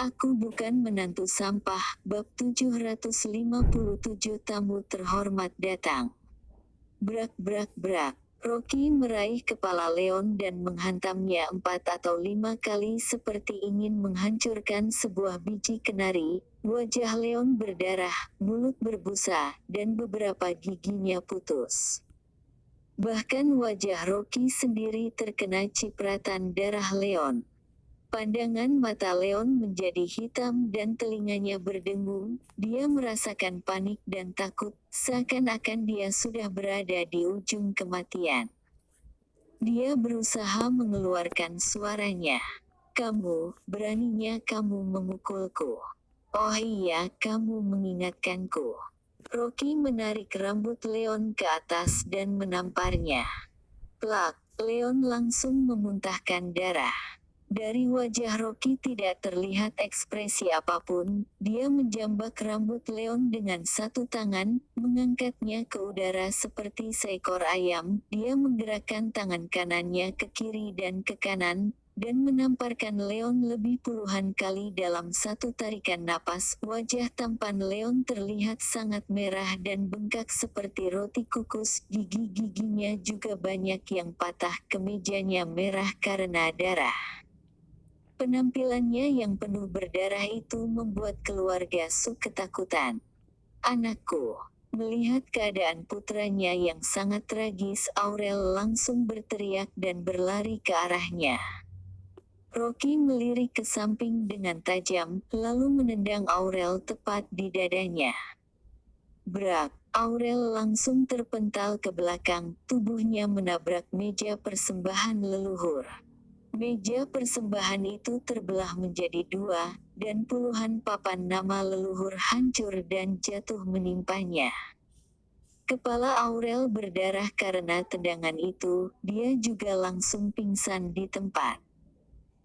Aku bukan menantu sampah. Bab 757 tamu terhormat datang. Brak brak brak. Rocky meraih kepala Leon dan menghantamnya 4 atau 5 kali seperti ingin menghancurkan sebuah biji kenari. Wajah Leon berdarah, mulut berbusa, dan beberapa giginya putus. Bahkan wajah Rocky sendiri terkena cipratan darah Leon. Pandangan mata Leon menjadi hitam dan telinganya berdengung. Dia merasakan panik dan takut, seakan-akan dia sudah berada di ujung kematian. Dia berusaha mengeluarkan suaranya. "Kamu, beraninya kamu memukulku. Oh iya, kamu mengingatkanku." Rocky menarik rambut Leon ke atas dan menamparnya. Plak, Leon langsung memuntahkan darah. Dari wajah Rocky tidak terlihat ekspresi apapun. Dia menjambak rambut Leon dengan satu tangan, mengangkatnya ke udara seperti seekor ayam. Dia menggerakkan tangan kanannya ke kiri dan ke kanan, dan menamparkan Leon lebih puluhan kali dalam satu tarikan napas. Wajah tampan Leon terlihat sangat merah dan bengkak seperti roti kukus. Gigi-giginya juga banyak yang patah. Kemejanya merah karena darah. Penampilannya yang penuh berdarah itu membuat keluarga Su ketakutan. "Anakku." Melihat keadaan putranya yang sangat tragis, Aurel langsung berteriak dan berlari ke arahnya. Rocky melirik ke samping dengan tajam, lalu menendang Aurel tepat di dadanya. Brak! Aurel langsung terpental ke belakang, tubuhnya menabrak meja persembahan leluhur. Meja persembahan itu terbelah menjadi 2, dan puluhan papan nama leluhur hancur dan jatuh menimpanya. Kepala Aurel berdarah karena tendangan itu. Dia juga langsung pingsan di tempat.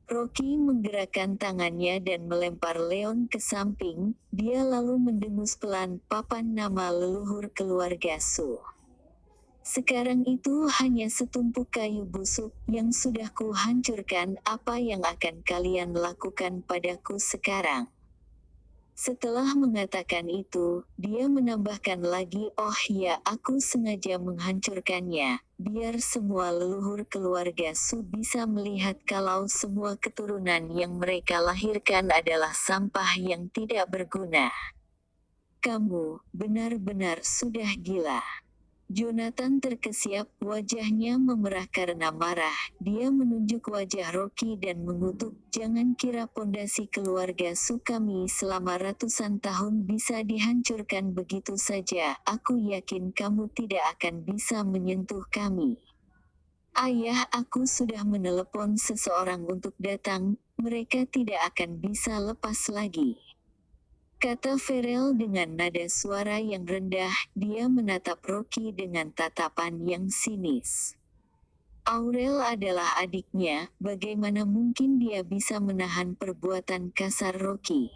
Rocky menggerakkan tangannya dan melempar Leon ke samping. Dia lalu mendengus pelan papan nama leluhur keluarga Su. "Sekarang itu hanya setumpuk kayu busuk yang sudah ku hancurkan. Apa yang akan kalian lakukan padaku sekarang?" Setelah mengatakan itu, dia menambahkan lagi, "Oh ya, aku sengaja menghancurkannya, biar semua leluhur keluarga Su bisa melihat kalau semua keturunan yang mereka lahirkan adalah sampah yang tidak berguna. Kamu benar-benar sudah gila." Jonathan terkesiap, wajahnya memerah karena marah. Dia menunjuk wajah Rocky dan mengutuk, "Jangan kira pondasi keluarga Su kami selama ratusan tahun bisa dihancurkan begitu saja. Aku yakin kamu tidak akan bisa menyentuh kami. Ayah, aku sudah menelepon seseorang untuk datang. Mereka tidak akan bisa lepas lagi," kata Ferel dengan nada suara yang rendah. Dia menatap Rocky dengan tatapan yang sinis. Aurel adalah adiknya, bagaimana mungkin dia bisa menahan perbuatan kasar Rocky?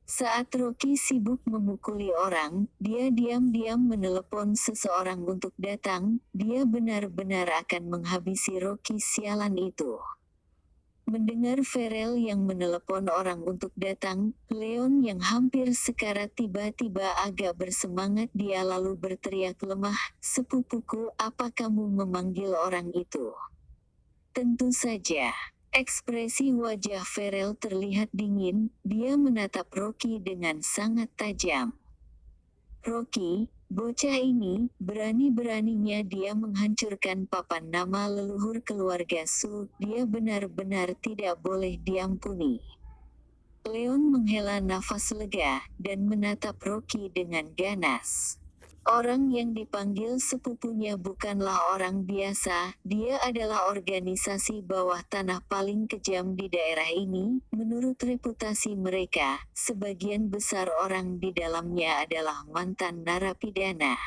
Saat Rocky sibuk memukuli orang, dia diam-diam menelepon seseorang untuk datang. Dia benar-benar akan menghabisi Rocky sialan itu. Mendengar Ferel yang menelepon orang untuk datang, Leon yang hampir sekarat tiba-tiba agak bersemangat. Dia lalu berteriak lemah, "Sepupuku, apa kamu memanggil orang itu?" Tentu saja. Ekspresi wajah Ferel terlihat dingin. Dia menatap Rocky dengan sangat tajam. "Rocky, bocah ini, berani-beraninya dia menghancurkan papan nama leluhur keluarga Su. Dia benar-benar tidak boleh diampuni." Leon menghela nafas lega, dan menatap Rocky dengan ganas. Orang yang dipanggil sepupunya bukanlah orang biasa. Dia adalah organisasi bawah tanah paling kejam di daerah ini. Menurut reputasi mereka, sebagian besar orang di dalamnya adalah mantan narapidana.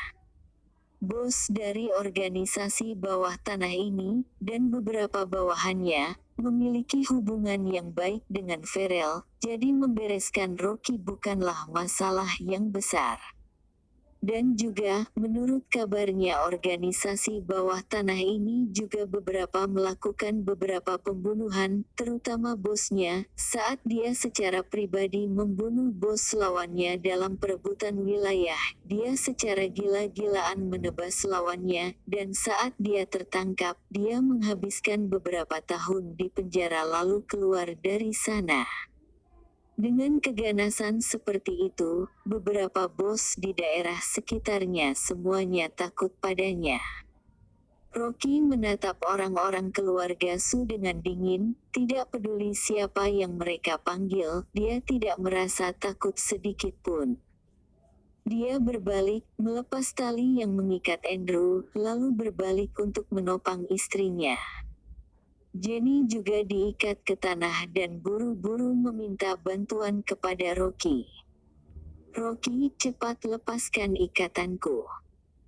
Bos dari organisasi bawah tanah ini, dan beberapa bawahannya, memiliki hubungan yang baik dengan Ferel, jadi membereskan Rocky bukanlah masalah yang besar. Dan juga, menurut kabarnya organisasi bawah tanah ini juga beberapa melakukan beberapa pembunuhan, terutama bosnya, saat dia secara pribadi membunuh bos lawannya dalam perebutan wilayah. Dia secara gila-gilaan menebas lawannya, dan saat dia tertangkap, dia menghabiskan beberapa tahun di penjara lalu keluar dari sana. Dengan keganasan seperti itu, beberapa bos di daerah sekitarnya semuanya takut padanya. Rocky menatap orang-orang keluarga Su dengan dingin, tidak peduli siapa yang mereka panggil, dia tidak merasa takut sedikit pun. Dia berbalik, melepas tali yang mengikat Andrew, lalu berbalik untuk menopang istrinya. Jenny juga diikat ke tanah dan buru-buru meminta bantuan kepada Rocky. Rocky, cepat lepaskan ikatanku.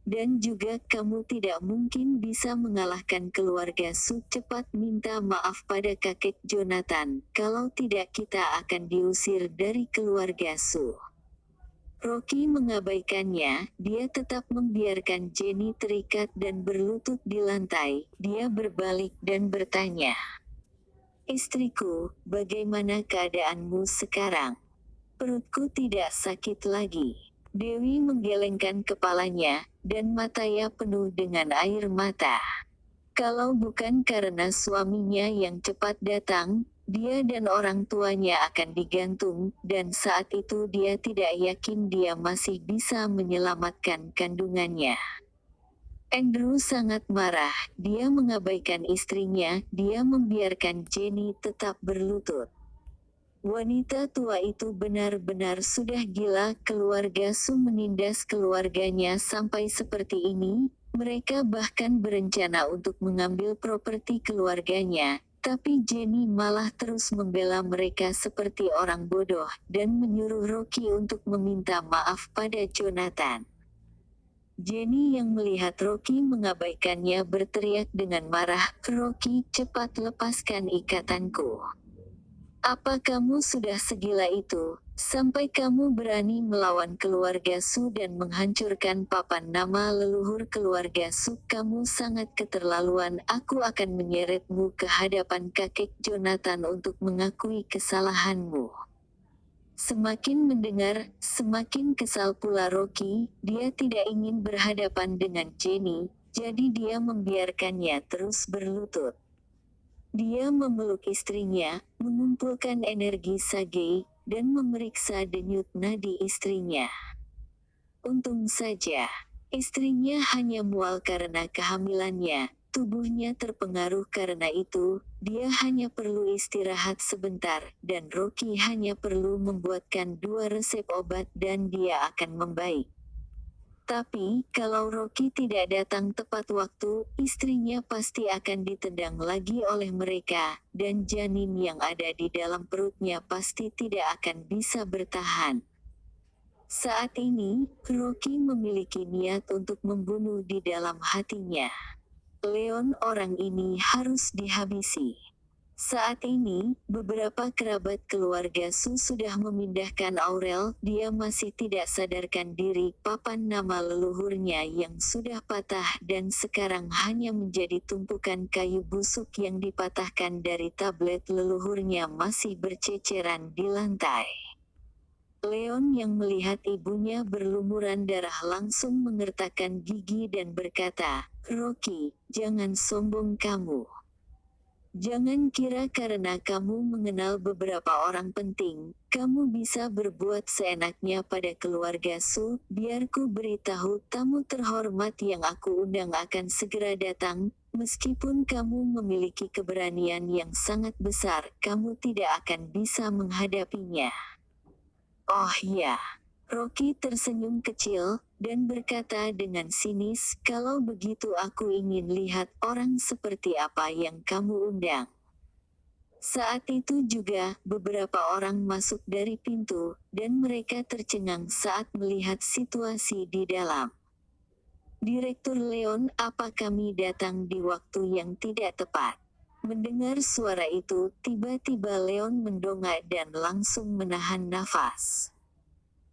Dan juga kamu tidak mungkin bisa mengalahkan keluarga Su. Cepat minta maaf pada kakek Jonathan, kalau tidak kita akan diusir dari keluarga Su. Rocky mengabaikannya, dia tetap membiarkan Jenny terikat dan berlutut di lantai. Dia berbalik dan bertanya, "Istriku, bagaimana keadaanmu sekarang? Perutku tidak sakit lagi." Dewi menggelengkan kepalanya, dan matanya penuh dengan air mata. Kalau bukan karena suaminya yang cepat datang, dia dan orang tuanya akan digantung, dan saat itu dia tidak yakin dia masih bisa menyelamatkan kandungannya. Andrew sangat marah, dia mengabaikan istrinya, dia membiarkan Jenny tetap berlutut. Wanita tua itu benar-benar sudah gila. Keluarga Su menindas keluarganya sampai seperti ini, mereka bahkan berencana untuk mengambil properti keluarganya, tapi Jenny malah terus membela mereka seperti orang bodoh, dan menyuruh Rocky untuk meminta maaf pada Jonathan. Jenny yang melihat Rocky mengabaikannya berteriak dengan marah, "Rocky, cepat lepaskan ikatanku. Apa kamu sudah segila itu, sampai kamu berani melawan keluarga Su dan menghancurkan papan nama leluhur keluarga Su? Kamu sangat keterlaluan. Aku akan menyeretmu ke hadapan kakek Jonathan untuk mengakui kesalahanmu." Semakin mendengar, semakin kesal pula Rocky. Dia tidak ingin berhadapan dengan Jenny, jadi dia membiarkannya terus berlutut. Dia memeluk istrinya, mengumpulkan energi sage, dan memeriksa denyut nadi istrinya. Untung saja, istrinya hanya mual karena kehamilannya, tubuhnya terpengaruh karena itu, dia hanya perlu istirahat sebentar, dan Rocky hanya perlu membuatkan 2 resep obat dan dia akan membaik. Tapi, kalau Rocky tidak datang tepat waktu, istrinya pasti akan ditendang lagi oleh mereka, dan janin yang ada di dalam perutnya pasti tidak akan bisa bertahan. Saat ini, Rocky memiliki niat untuk membunuh di dalam hatinya. Leon, orang ini harus dihabisi. Saat ini, beberapa kerabat keluarga Su sudah memindahkan Aurel. Dia masih tidak sadarkan diri. Papan nama leluhurnya yang sudah patah dan sekarang hanya menjadi tumpukan kayu busuk yang dipatahkan dari tablet leluhurnya masih berceceran di lantai. Leon yang melihat ibunya berlumuran darah langsung mengertakkan gigi dan berkata, "Rocky, jangan sombong kamu. Jangan kira karena kamu mengenal beberapa orang penting, kamu bisa berbuat seenaknya pada keluarga Su." "Biar ku beritahu, tamu terhormat yang aku undang akan segera datang. Meskipun kamu memiliki keberanian yang sangat besar, kamu tidak akan bisa menghadapinya." "Oh ya." Rocky tersenyum kecil, dan berkata dengan sinis, "Kalau begitu aku ingin lihat orang seperti apa yang kamu undang." Saat itu juga, beberapa orang masuk dari pintu, dan mereka tercengang saat melihat situasi di dalam. "Direktur Leon, apa kami datang di waktu yang tidak tepat?" Mendengar suara itu, tiba-tiba Leon mendongak dan langsung menahan nafas.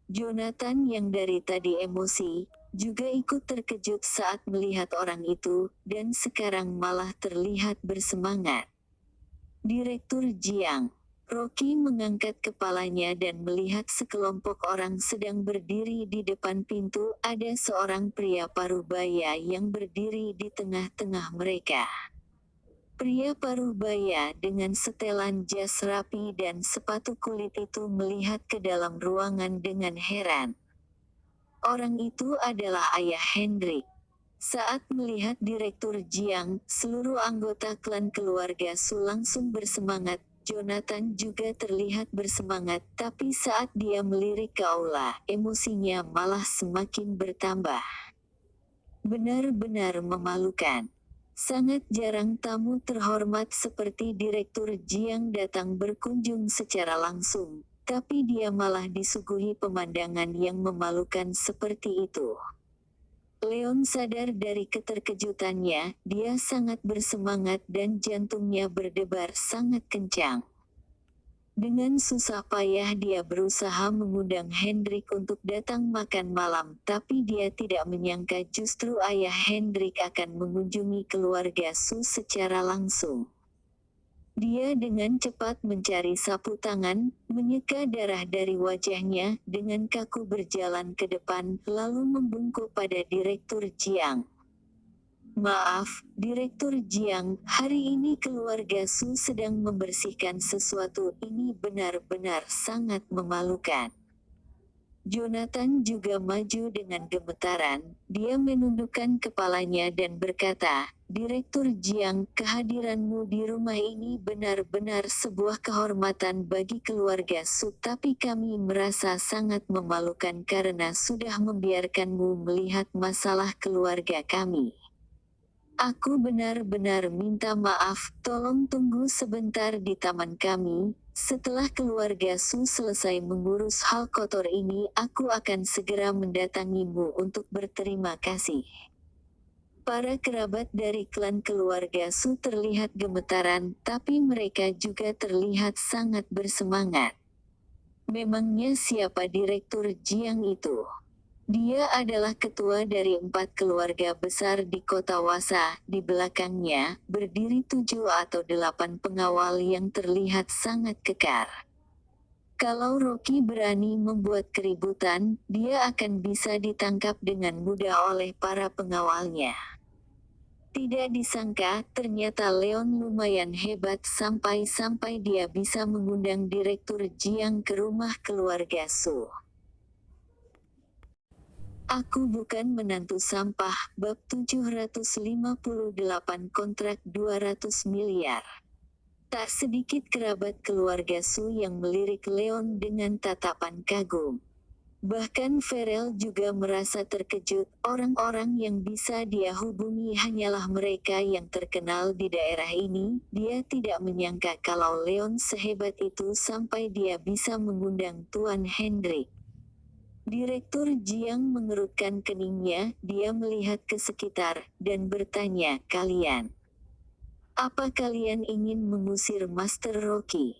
Jonathan yang dari tadi emosi, juga ikut terkejut saat melihat orang itu, dan sekarang malah terlihat bersemangat. Direktur Jiang. Rocky mengangkat kepalanya dan melihat sekelompok orang sedang berdiri di depan pintu. Ada seorang pria parubaya yang berdiri di tengah-tengah mereka. Pria parubaya dengan setelan jas rapi dan sepatu kulit itu melihat ke dalam ruangan dengan heran. Orang itu adalah ayah Hendrik. Saat melihat Direktur Jiang, seluruh anggota klan keluarga Su langsung bersemangat. Jonathan juga terlihat bersemangat, tapi saat dia melirik ke aula, emosinya malah semakin bertambah. Benar-benar memalukan. Sangat jarang tamu terhormat seperti Direktur Jiang datang berkunjung secara langsung, tapi dia malah disuguhi pemandangan yang memalukan seperti itu. Leon sadar dari keterkejutannya, dia sangat bersemangat dan jantungnya berdebar sangat kencang. Dengan susah payah dia berusaha mengundang Hendrik untuk datang makan malam, tapi dia tidak menyangka justru ayah Hendrik akan mengunjungi keluarga Su secara langsung. Dia dengan cepat mencari sapu tangan, menyeka darah dari wajahnya, dengan kaku berjalan ke depan, lalu membungkuk pada Direktur Jiang. Maaf, Direktur Jiang, hari ini keluarga Su sedang membersihkan sesuatu. Ini benar-benar sangat memalukan. Jonathan juga maju dengan gemetaran. Dia menundukkan kepalanya dan berkata, Direktur Jiang, kehadiranmu di rumah ini benar-benar sebuah kehormatan bagi keluarga Su, tapi kami merasa sangat memalukan karena sudah membiarkanmu melihat masalah keluarga kami. Aku benar-benar minta maaf, tolong tunggu sebentar di taman kami. Setelah keluarga Su selesai mengurus hal kotor ini, aku akan segera mendatangimu untuk berterima kasih. Para kerabat dari klan keluarga Su terlihat gemetaran, tapi mereka juga terlihat sangat bersemangat. Memangnya siapa Direktur Jiang itu? Dia adalah ketua dari 4 keluarga besar di kota Wasa. Di belakangnya, berdiri 7 atau 8 pengawal yang terlihat sangat kekar. Kalau Rocky berani membuat keributan, dia akan bisa ditangkap dengan mudah oleh para pengawalnya. Tidak disangka, ternyata Leon lumayan hebat sampai-sampai dia bisa mengundang Direktur Jiang ke rumah keluarga Su. Aku bukan menantu sampah, bab 758 kontrak 200 miliar. Tak sedikit kerabat keluarga Su yang melirik Leon dengan tatapan kagum. Bahkan Farel juga merasa terkejut, orang-orang yang bisa dia hubungi hanyalah mereka yang terkenal di daerah ini. Dia tidak menyangka kalau Leon sehebat itu sampai dia bisa mengundang Tuan Hendrik. Direktur Jiang mengerutkan keningnya, dia melihat ke sekitar, dan bertanya, kalian? Apa kalian ingin mengusir Master Rocky?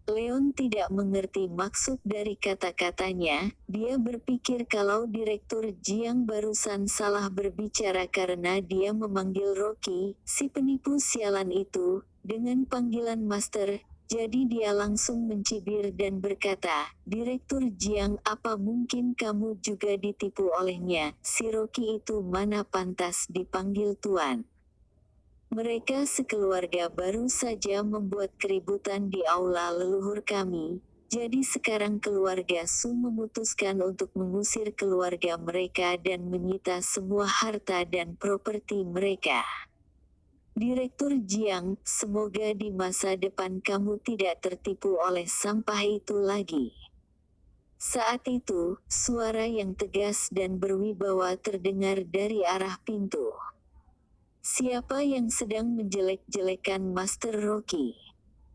Leon tidak mengerti maksud dari kata-katanya, dia berpikir kalau Direktur Jiang barusan salah berbicara karena dia memanggil Rocky, si penipu sialan itu, dengan panggilan Master. Jadi dia langsung mencibir dan berkata, Direktur Jiang, apa mungkin kamu juga ditipu olehnya? Si Rocky itu mana pantas dipanggil Tuan? Mereka sekeluarga baru saja membuat keributan di aula leluhur kami, jadi sekarang keluarga Su memutuskan untuk mengusir keluarga mereka dan menyita semua harta dan properti mereka. Direktur Jiang, semoga di masa depan kamu tidak tertipu oleh sampah itu lagi. Saat itu, suara yang tegas dan berwibawa terdengar dari arah pintu. Siapa yang sedang menjelek-jelekan Master Rocky?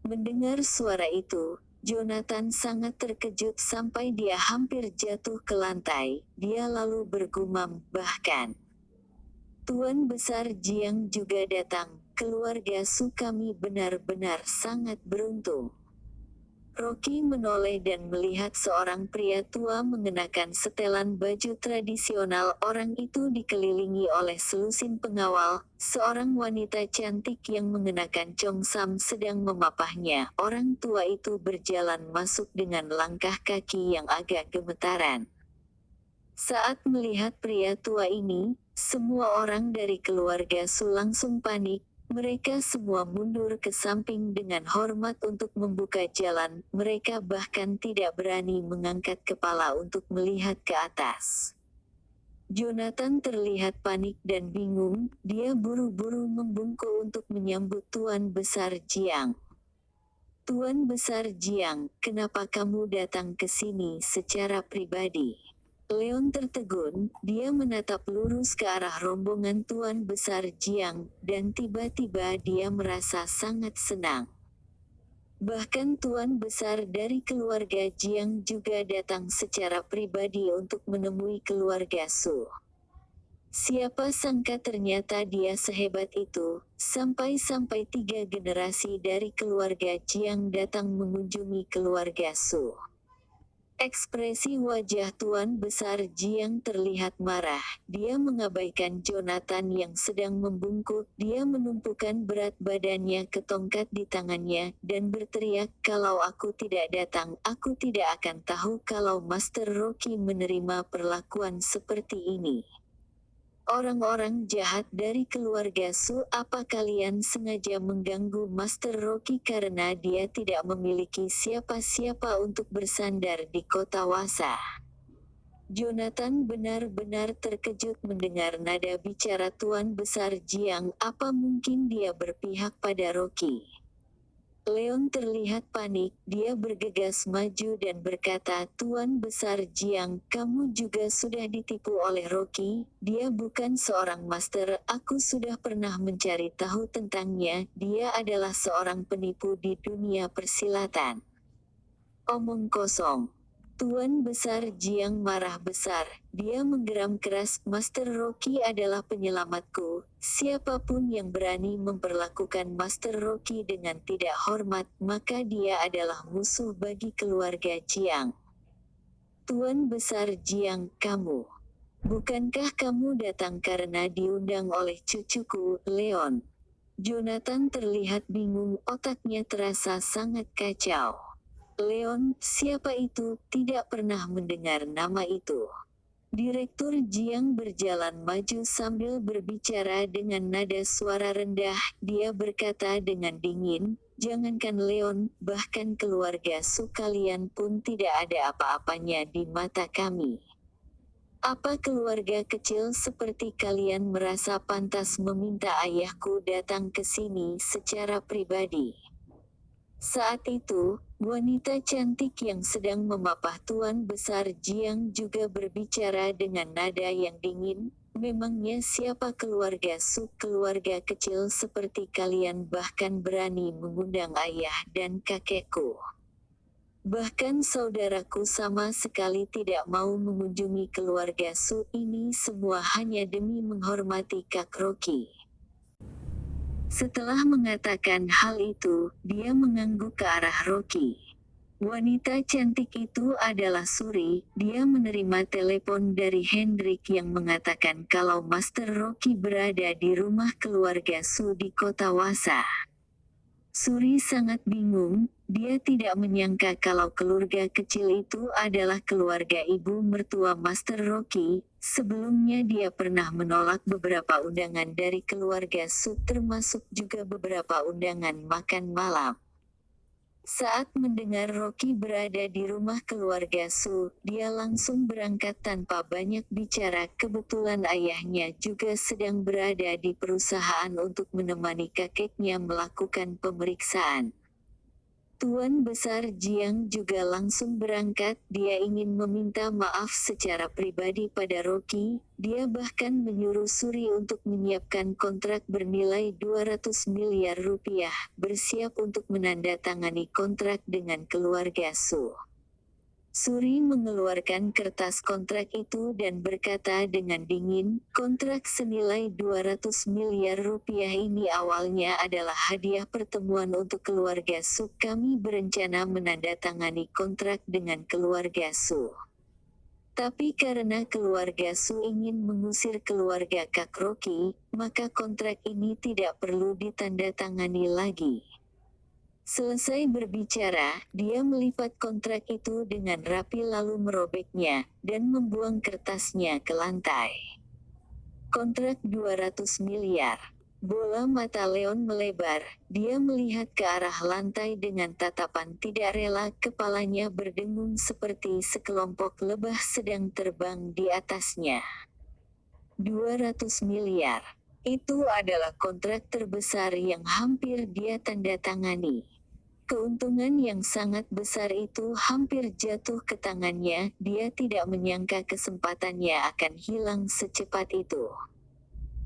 Mendengar suara itu, Jonathan sangat terkejut sampai dia hampir jatuh ke lantai. Dia lalu bergumam, bahkan Tuan Besar Jiang juga datang. Keluarga Su kami benar-benar sangat beruntung. Rocky menoleh dan melihat seorang pria tua mengenakan setelan baju tradisional. Orang itu dikelilingi oleh selusin pengawal, seorang wanita cantik yang mengenakan congsam sedang memapahnya. Orang tua itu berjalan masuk dengan langkah kaki yang agak gemetaran. Saat melihat pria tua ini, semua orang dari keluarga Su langsung panik. Mereka semua mundur ke samping dengan hormat untuk membuka jalan. Mereka bahkan tidak berani mengangkat kepala untuk melihat ke atas. Jonathan terlihat panik dan bingung. Dia buru-buru membungkuk untuk menyambut Tuan Besar Jiang. Tuan Besar Jiang, kenapa kamu datang ke sini secara pribadi? Leon tertegun, dia menatap lurus ke arah rombongan Tuan Besar Jiang, dan tiba-tiba dia merasa sangat senang. Bahkan Tuan Besar dari keluarga Jiang juga datang secara pribadi untuk menemui keluarga Su. Siapa sangka ternyata dia sehebat itu, sampai-sampai 3 generasi dari keluarga Jiang datang mengunjungi keluarga Su. Ekspresi wajah Tuan Besar Jiang terlihat marah. Dia mengabaikan Jonathan yang sedang membungkuk. Dia menumpukan berat badannya ke tongkat di tangannya, dan berteriak, kalau aku tidak datang, aku tidak akan tahu kalau Master Rocky menerima perlakuan seperti ini. Orang-orang jahat dari keluarga Su, apa kalian sengaja mengganggu Master Rocky karena dia tidak memiliki siapa-siapa untuk bersandar di kota Wasa? Jonathan benar-benar terkejut mendengar nada bicara Tuan Besar Jiang. Apa mungkin dia berpihak pada Rocky? Leon terlihat panik. Dia bergegas maju dan berkata, Tuan Besar Jiang, kamu juga sudah ditipu oleh Rocky. Dia bukan seorang master. Aku sudah pernah mencari tahu tentangnya. Dia adalah seorang penipu di dunia persilatan. Omong kosong. Tuan Besar Jiang marah besar. Dia menggeram keras, Master Rocky adalah penyelamatku. Siapapun yang berani memperlakukan Master Rocky dengan tidak hormat, maka dia adalah musuh bagi keluarga Jiang. Tuan Besar Jiang, kamu. Bukankah kamu datang karena diundang oleh cucuku, Leon? Jonathan terlihat bingung, otaknya terasa sangat kacau. Leon, siapa itu? Tidak pernah mendengar nama itu. Direktur Jiang berjalan maju sambil berbicara dengan nada suara rendah. Dia berkata dengan dingin, jangankan Leon, bahkan keluarga Su kalian pun tidak ada apa-apanya di mata kami. Apa keluarga kecil seperti kalian merasa pantas meminta ayahku datang ke sini secara pribadi? Saat itu, wanita cantik yang sedang memapah Tuan Besar Jiang juga berbicara dengan nada yang dingin, memangnya siapa keluarga Su? Keluarga kecil seperti kalian bahkan berani mengundang ayah dan kakekku. Bahkan saudaraku sama sekali tidak mau mengunjungi keluarga Su. Ini semua hanya demi menghormati Kak Rocky. Setelah mengatakan hal itu, dia mengangguk ke arah Rocky. Wanita cantik itu adalah Suri. Dia menerima telepon dari Hendrik yang mengatakan kalau Master Rocky berada di rumah keluarga Su di kota Wasa. Suri sangat bingung. Dia tidak menyangka kalau keluarga kecil itu adalah keluarga ibu mertua Master Rocky. Sebelumnya dia pernah menolak beberapa undangan dari keluarga Su, termasuk juga beberapa undangan makan malam. Saat mendengar Rocky berada di rumah keluarga Su, dia langsung berangkat tanpa banyak bicara. Kebetulan ayahnya juga sedang berada di perusahaan untuk menemani kakeknya melakukan pemeriksaan. Tuan Besar Jiang juga langsung berangkat. Dia ingin meminta maaf secara pribadi pada Rocky. Dia bahkan menyuruh Suri untuk menyiapkan kontrak bernilai 200 miliar rupiah, bersiap untuk menandatangani kontrak dengan keluarga Su. Suri mengeluarkan kertas kontrak itu dan berkata dengan dingin, kontrak senilai 200 miliar rupiah ini awalnya adalah hadiah pertemuan untuk keluarga Su. Kami berencana menandatangani kontrak dengan keluarga Su. Tapi karena keluarga Su ingin mengusir keluarga Kak Rocky, maka kontrak ini tidak perlu ditandatangani lagi. Selesai berbicara, dia melipat kontrak itu dengan rapi lalu merobeknya, dan membuang kertasnya ke lantai. Kontrak 200 miliar. Bola mata Leon melebar, dia melihat ke arah lantai dengan tatapan tidak rela, kepalanya berdengung seperti sekelompok lebah sedang terbang di atasnya. 200 miliar. Itu adalah kontrak terbesar yang hampir dia tanda tangani. Keuntungan yang sangat besar itu hampir jatuh ke tangannya, dia tidak menyangka kesempatannya akan hilang secepat itu.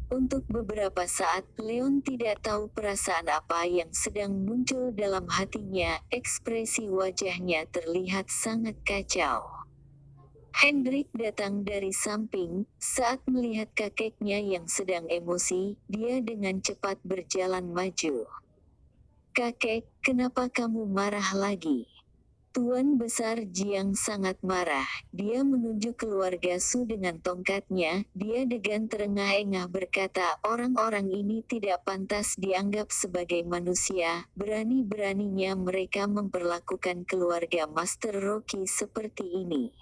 Untuk beberapa saat, Leon tidak tahu perasaan apa yang sedang muncul dalam hatinya, ekspresi wajahnya terlihat sangat kacau. Hendrik datang dari samping, saat melihat kakeknya yang sedang emosi, dia dengan cepat berjalan maju. Kakek, kenapa kamu marah lagi? Tuan Besar Jiang sangat marah, dia menunjuk keluarga Su dengan tongkatnya, dia dengan terengah-engah berkata orang-orang ini tidak pantas dianggap sebagai manusia, berani-beraninya mereka memperlakukan keluarga Master Rocky seperti ini.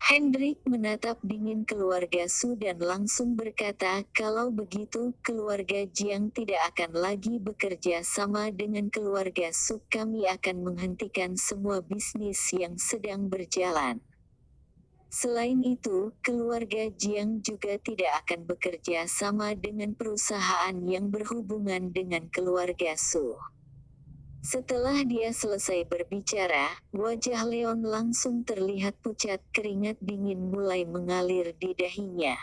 Hendrik menatap dingin keluarga Su dan langsung berkata, kalau begitu, keluarga Jiang tidak akan lagi bekerja sama dengan keluarga Su. Kami akan menghentikan semua bisnis yang sedang berjalan. Selain itu, keluarga Jiang juga tidak akan bekerja sama dengan perusahaan yang berhubungan dengan keluarga Su. Setelah dia selesai berbicara, wajah Leon langsung terlihat pucat, keringat dingin mulai mengalir di dahinya.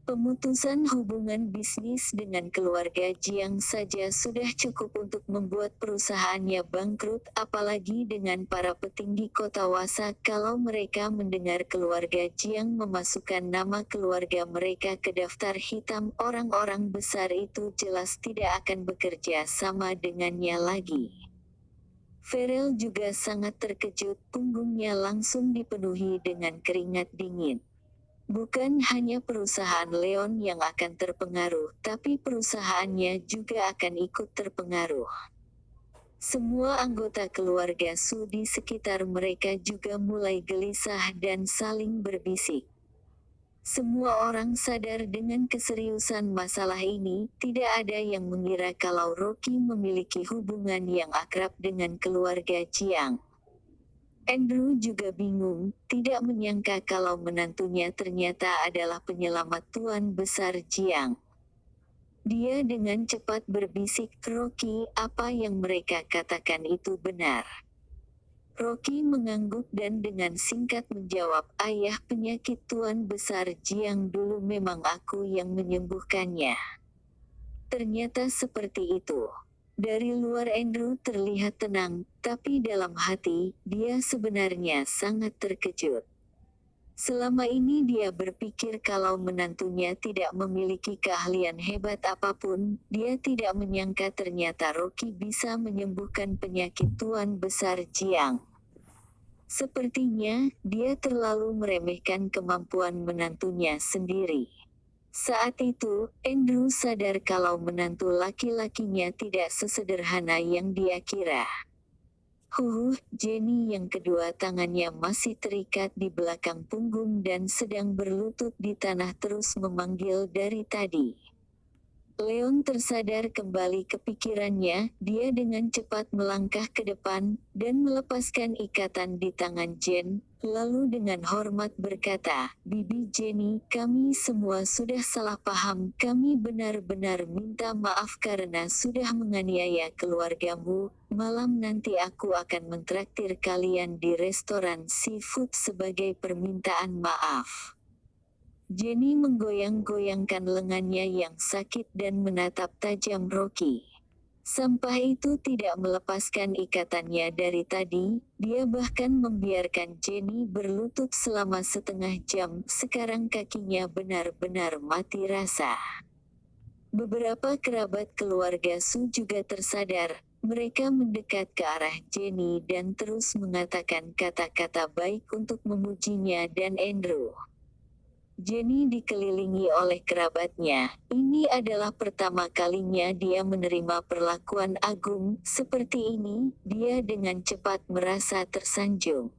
Pemutusan hubungan bisnis dengan keluarga Jiang saja sudah cukup untuk membuat perusahaannya bangkrut, apalagi dengan para petinggi kota Wasa. Kalau mereka mendengar keluarga Jiang memasukkan nama keluarga mereka ke daftar hitam, orang-orang besar itu jelas tidak akan bekerja sama dengannya lagi. Farel juga sangat terkejut, punggungnya langsung dipenuhi dengan keringat dingin. Bukan hanya perusahaan Leon yang akan terpengaruh, tapi perusahaannya juga akan ikut terpengaruh. Semua anggota keluarga Su di sekitar mereka juga mulai gelisah dan saling berbisik. Semua orang sadar dengan keseriusan masalah ini, tidak ada yang mengira kalau Rocky memiliki hubungan yang akrab dengan keluarga Jiang. Andrew juga bingung, tidak menyangka kalau menantunya ternyata adalah penyelamat Tuan Besar Jiang. Dia dengan cepat berbisik, Rocky, apa yang mereka katakan itu benar. Rocky mengangguk dan dengan singkat menjawab, ayah, penyakit Tuan Besar Jiang dulu memang aku yang menyembuhkannya. Ternyata seperti itu. Dari luar Andrew terlihat tenang, tapi dalam hati, dia sebenarnya sangat terkejut. Selama ini dia berpikir kalau menantunya tidak memiliki keahlian hebat apapun, dia tidak menyangka ternyata Rocky bisa menyembuhkan penyakit Tuan Besar Jiang. Sepertinya, dia terlalu meremehkan kemampuan menantunya sendiri. Saat itu, Andrew sadar kalau menantu laki-lakinya tidak sesederhana yang dia kira. Jenny yang kedua tangannya masih terikat di belakang punggung dan sedang berlutut di tanah terus memanggil dari tadi. Leon tersadar kembali ke pikirannya, dia dengan cepat melangkah ke depan, dan melepaskan ikatan di tangan Jen, lalu dengan hormat berkata, Bibi Jenny, kami semua sudah salah paham, kami benar-benar minta maaf karena sudah menganiaya keluargamu, malam nanti aku akan mentraktir kalian di restoran seafood sebagai permintaan maaf. Jenny menggoyang-goyangkan lengannya yang sakit dan menatap tajam Rocky. Sampah itu tidak melepaskan ikatannya dari tadi, dia bahkan membiarkan Jenny berlutut selama setengah jam. Sekarang kakinya benar-benar mati rasa. Beberapa kerabat keluarga Su juga tersadar. Mereka mendekat ke arah Jenny dan terus mengatakan kata-kata baik untuk memujinya dan Andrew. Jenny dikelilingi oleh kerabatnya. Ini adalah pertama kalinya dia menerima perlakuan agung seperti ini. Dia dengan cepat merasa tersanjung.